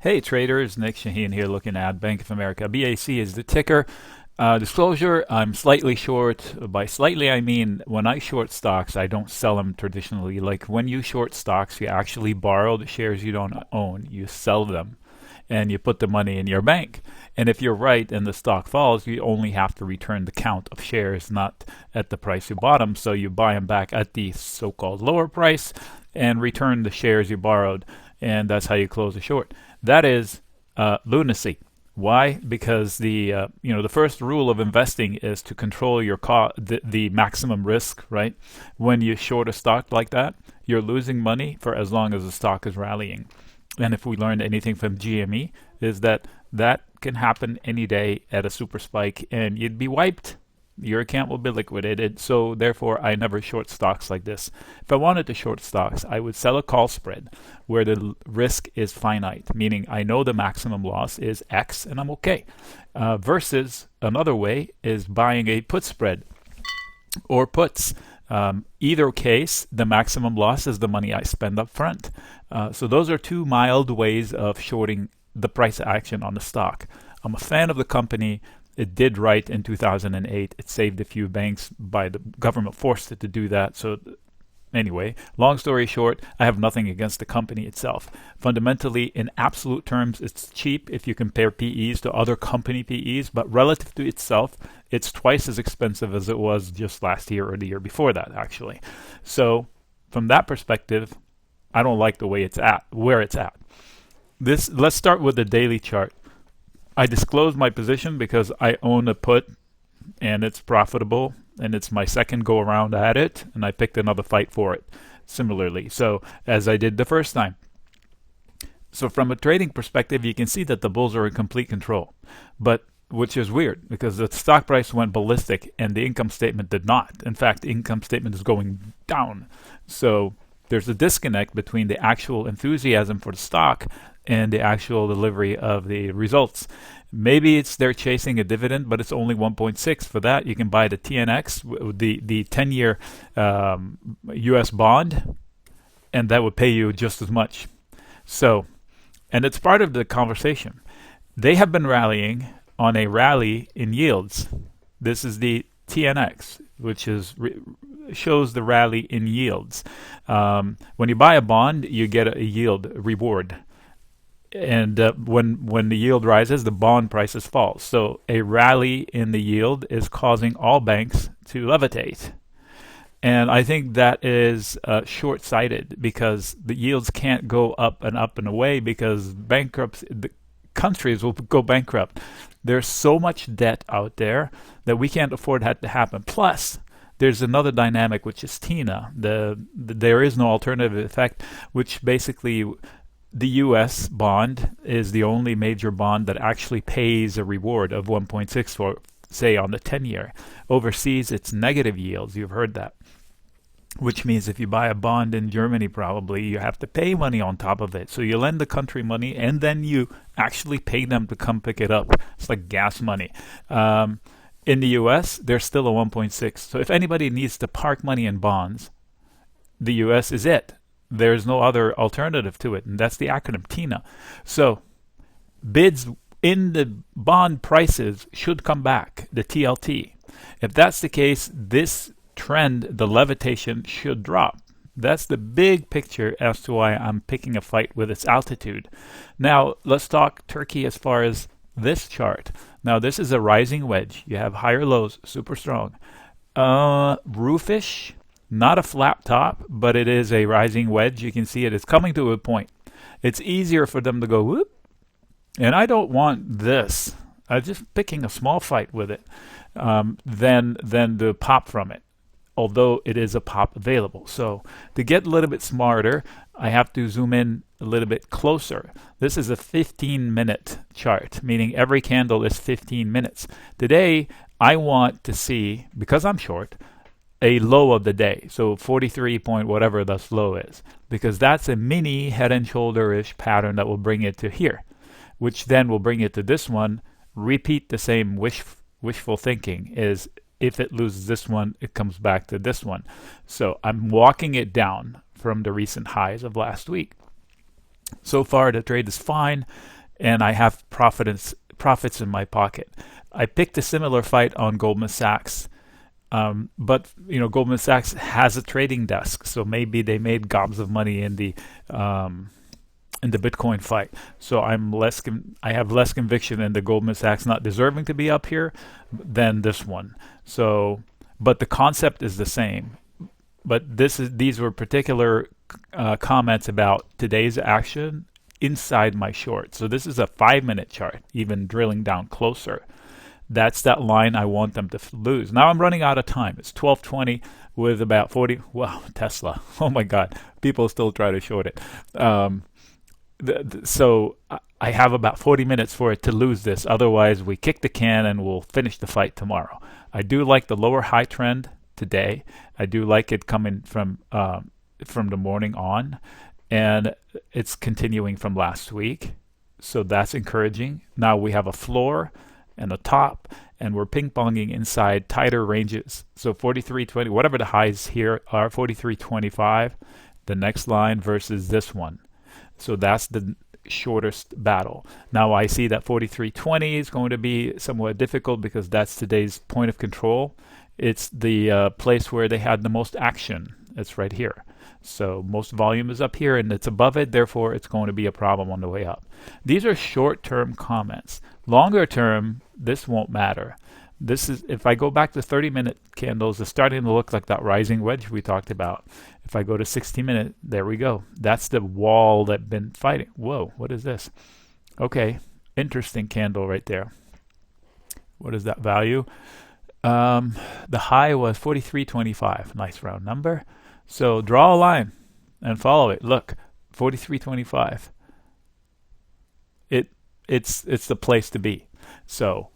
Hey traders, Nick Shaheen here looking at Bank of America. BAC is the ticker. Disclosure, I'm slightly short. By slightly, I mean when I short stocks, I don't sell them traditionally. Like when you short stocks, you actually borrow the shares you don't own. You sell them and you put the money in your bank. And if you're right and the stock falls, you only have to return the count of shares, not at the price you bought them. So you buy them back at the so-called lower price and return the shares you borrowed. And that's how you close a short. That is lunacy. Why? Because the first rule of investing is to control your the maximum risk. Right? When you short a stock like that, you're losing money for as long as the stock is rallying. And if we learned anything from GME, is that that can happen any day at a super spike, and you'd be wiped. Your account will be liquidated. So therefore, I never short stocks like this. If I wanted to short stocks, I would sell a call spread where the risk is finite, meaning I know the maximum loss is X and I'm okay. Versus another way is buying a put spread or puts. Either case, the maximum loss is the money I spend up front. So those are two mild ways of shorting the price action on the stock. I'm a fan of the company. It did right in 2008. It saved a few banks by the government forced it to do that. So anyway, long story short, I have nothing against the company itself. Fundamentally, in absolute terms, it's cheap if you compare PEs to other company PEs, but relative to itself, it's twice as expensive as it was just last year or the year before that, actually. So from that perspective, I don't like the way it's at, where it's at. Let's start with the daily chart. I disclosed my position because I own a put and it's profitable and it's my second go around at it, and I picked another fight for it similarly. So as I did the first time. So from a trading perspective, you can see that the bulls are in complete control, but which is weird because the stock price went ballistic and the income statement did not. In fact, the income statement is going down. So there's a disconnect between the actual enthusiasm for the stock and the actual delivery of the results. Maybe it's they're chasing a dividend, but it's only 1.6. For that, you can buy the TNX, the 10-year U.S. bond, and that would pay you just as much. So, and it's part of the conversation. They have been rallying on a rally in yields. This is the TNX, which is shows the rally in yields. When you buy a bond, you get a yield reward. And when the yield rises, the bond prices fall. So a rally in the yield is causing all banks to levitate. And I think that is short-sighted because the yields can't go up and away because the countries will go bankrupt. There's so much debt out there that we can't afford that to happen. Plus, there's another dynamic, which is TINA. There is no alternative effect, which basically the U.S. bond is the only major bond that actually pays a reward of 1.6 for, say, on the 10-year. Overseas, it's negative yields. You've heard that. Which means if you buy a bond in Germany, probably you have to pay money on top of it. So you lend the country money and then you actually pay them to come pick it up. It's like gas money. In the U.S., there's still a 1.6. So if anybody needs to park money in bonds, the U.S. is it. There's no other alternative to it, and that's the acronym TINA. So bids in the bond prices should come back, the TLT. If that's the case, this trend, the levitation, should drop. That's the big picture as to why I'm picking a fight with its altitude. Now, let's talk Turkey as far as this chart. Now, this is a rising wedge. You have higher lows, super strong. Roofish. Not a flat top, but it is a rising wedge. You can see it is coming to a point. It's easier for them to go whoop. And I don't want this. I'm just picking a small fight with it than the pop from it, although it is a pop available. So to get a little bit smarter, I have to zoom in a little bit closer. This is a 15-minute chart, meaning every candle is 15 minutes. Today, I want to see, because I'm short, a low of the day, so 43 point whatever this low is, because that's a mini head and shoulder-ish pattern that will bring it to here, which then will bring it to this one. Repeat the same wishful thinking is if it loses this one, it comes back to this one. So I'm walking it down from the recent highs of last week. So far, the trade is fine, and I have profits in my pocket. I picked a similar fight on Goldman Sachs, but Goldman Sachs has a trading desk, so maybe they made gobs of money in the Bitcoin fight. So I have less conviction in the Goldman Sachs not deserving to be up here than this one. So, but the concept is the same. But these were particular comments about today's action inside my short. So this is a 5-minute chart, even drilling down closer. That's that line I want them to lose. Now I'm running out of time. It's 12:20 with about 40. Wow, Tesla. Oh my God, people still try to short it. So I have about 40 minutes for it to lose this. Otherwise, we kick the can and we'll finish the fight tomorrow. I do like the lower high trend today. I do like it coming from the morning on, and it's continuing from last week. So that's encouraging. Now we have a floor and a top, and we're ping-ponging inside tighter ranges. So 43.20, whatever the highs here are, 43.25, the next line versus this one. So that's the shortest battle. Now I see that 43.20 is going to be somewhat difficult because that's today's point of control. It's the place where they had the most action. It's right here. So most volume is up here and it's above it. Therefore, it's going to be a problem on the way up. These are short-term comments. Longer term, this won't matter. This is, if I go back to 30-minute candles, it's starting to look like that rising wedge we talked about. If I go to 60-minute, there we go. That's the wall that I've been fighting. Whoa, what is this? Okay, interesting candle right there. What is that value? The high was 43.25. Nice round number. So draw a line and follow it. Look, 43.25. It's the place to be. So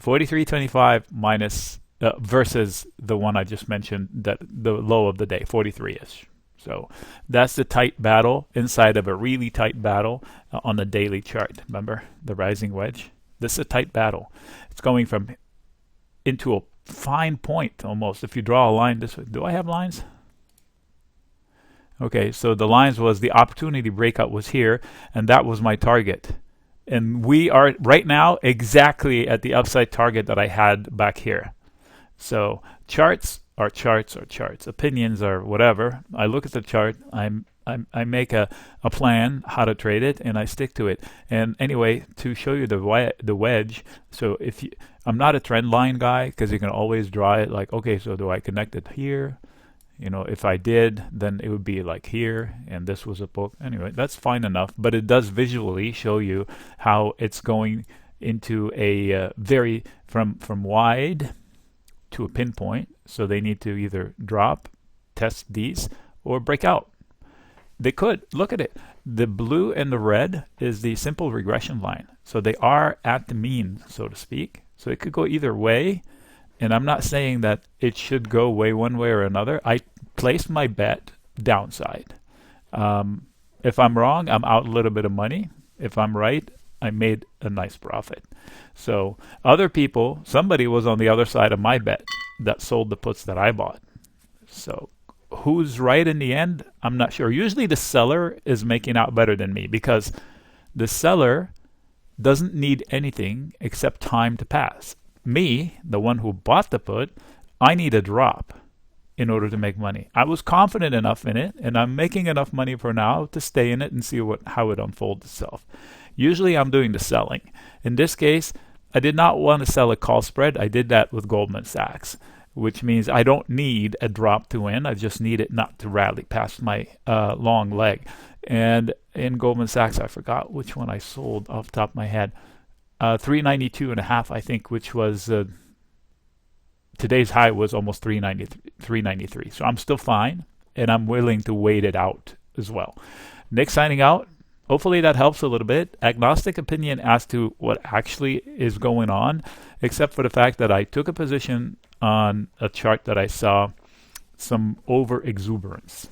43.25 minus versus the one I just mentioned, that the low of the day, 43-ish. So that's the tight battle inside of a really tight battle on the daily chart. Remember the rising wedge? This is a tight battle. It's going from into a fine point almost. If you draw a line this way, do I have lines? Okay, so the lines was the opportunity breakout was here, and that was my target. And we are right now exactly at the upside target that I had back here. So charts are charts are charts. Opinions are whatever. I look at the chart. I make a plan how to trade it, and I stick to it. And anyway, to show you the wedge. So I'm not a trend line guy because you can always draw it like, okay, so do I connect it here? If I did, then it would be like here, and this was a book. Anyway, that's fine enough, but it does visually show you how it's going into a very, from wide to a pinpoint. So they need to either drop, test these, or break out. They could. Look at it. The blue and the red is the simple regression line. So they are at the mean, so to speak. So it could go either way. And I'm not saying that it should go one way or another. I placed my bet downside. If I'm wrong, I'm out a little bit of money. If I'm right, I made a nice profit. So other people, somebody was on the other side of my bet that sold the puts that I bought. So who's right in the end? I'm not sure. Usually the seller is making out better than me because the seller doesn't need anything except time to pass. Me, the one who bought the put, I need a drop in order to make money. I was confident enough in it, and I'm making enough money for now to stay in it and see how it unfolds itself. Usually I'm doing the selling. In this case, I did not want to sell a call spread. I did that with Goldman Sachs, which means I don't need a drop to win. I just need it not to rally past my long leg. And in Goldman Sachs, I forgot which one I sold off the top of my head. 392.5, I think, which was today's high was almost 393. So I'm still fine, and I'm willing to wait it out as well. Nick signing out. Hopefully that helps a little bit. Agnostic opinion as to what actually is going on, except for the fact that I took a position on a chart that I saw some over exuberance.